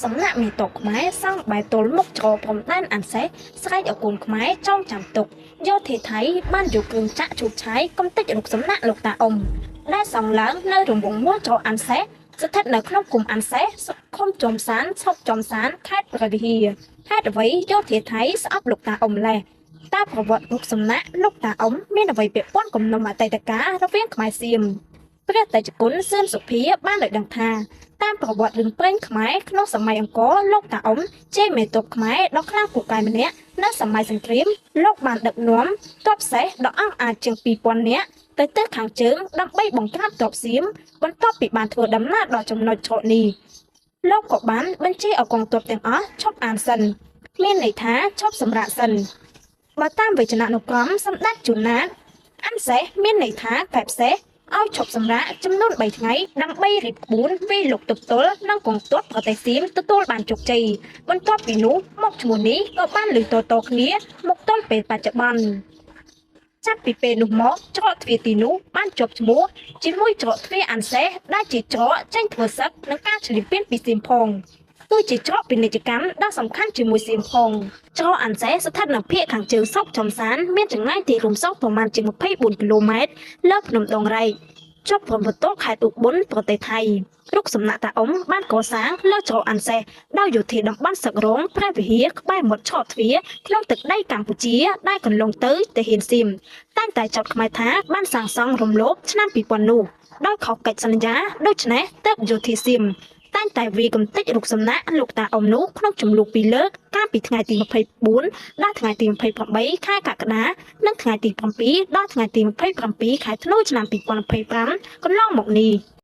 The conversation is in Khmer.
សំណាក់មីតកខ្មែរសង់បែបទល់មុខច្រកព្រំដែនអានសេះស្រែកអគុណខ្មែរចងចាំទុកយោធាថៃបានយកគ្រឿងចាក់ឈូសឆាយកំទេចរូបសំណាក់លោកតាអ៊ុំដែលសង់ឡើងនៅរង្វង់មួយច្រកអានសេះស្ថិតនៅក្នុងឃុំអានសេះឃុំចំសានស្រុកចំសានខេត្តព្រះវិហារហេតុអ្វីយោធាថៃស្អប់លោកតាអ៊ុំម្លេះតើប្រវត្តិរូបសំណាក់លោកតាអ៊ុំមានអ្វីពាក់ព័ន្ធគំនុំអតីតកាលរវាងខ្មែរសៀមព្រះតេជគុណសឿនសុភាបានលើកដឹងថាតាមប្រវត្តិរឿងព្រេងខ្មែរក្នុងសម័យអង្គរលោកតាអ៊ុំជាមេទ័ពខ្មែរដ៏ខ្លាំងពូកែម្នាក់នៅសម័យសង្គ្រាមលោកបានដឹកនាំទ័ពសេះដ៏អង់អាចជាង 2000 នាក់ទៅទិសខាងជើងដើម្បីបង្ក្រាបទ័ពសៀមបន្ទាប់ពីបានធ្វើដំណើរដល់ចំណុចច្រកនេះលោកក៏បានបញ្ជាឲ្យកងទ័ពទាំងអស់ឈប់អានសិនមានន័យថាឈប់សម្រាកសិនបើតាមវេជ្ជនានុក្រមសម្ដេចជួនណាតអានសេះមានន័យថាកែបសេះឲ្យឈប់សម្រាកចំនួន3ថ្ងៃដើម្បីរៀបក្បួនវាយលុកទប់ទល់និងកងទ័ពប្រទេសសៀមទទួលបានជោគជ័យបន្ទាប់ពីនោះមកឈ្មោះនេះក៏បានលើកតគ្នាមកទល់ពេលបច្ចុប្បន្នចាប់ពីពេលនោះមកច្រកទ្វារទីនោះបានជាប់ឈ្មោះជាមួយច្រកទ្វារអានសេះដែលជាច្រកចេញធ្វើសឹកនិងការឈ្លានពានពីសៀមផងគឺជាច្រកពាណិជ្ជកម្មដ៏សំខាន់ជាមួយសៀមផងច្រកអានសេះស្ថិតនៅភាគខាងជើងស្រុកចំសានមានចម្ងាយទីរួមស្រុកប្រមាណជា24 គីឡូម៉ែត្រលើភ្នំដងរែកជាប់ព្រំប្រទល់ខេត្តឧបលប្រទេសថៃរូបសំណាក់តាអ៊ុំបានកសាងលើច្រកអានសេះដោយយោធាតំបន់សឹករងព្រះវិហារក្បែរមាត់ឆកទ្វារក្នុងទឹកដីកម្ពុជាដែលកន្លងទៅទាហានសៀមតែងតែចោទខ្មែរថាបានសាងសង់រំលោភឆ្នាំ2000នោះដោយខុសកិច្ចសន្យាដូច្នេះទើបយោធាសៀមតែងតែវាកំទេចរូបសំណាក់លោកតាអ៊ុំនោះក្នុងចំនួន2លើកកាលពីថ្ងៃទី24ដល់ថ្ងៃទី28ខែកក្កដានិងថ្ងៃទី7ដល់ថ្ងៃទី27ខែធ្នូឆ្នាំ2025កន្លងមកនេះ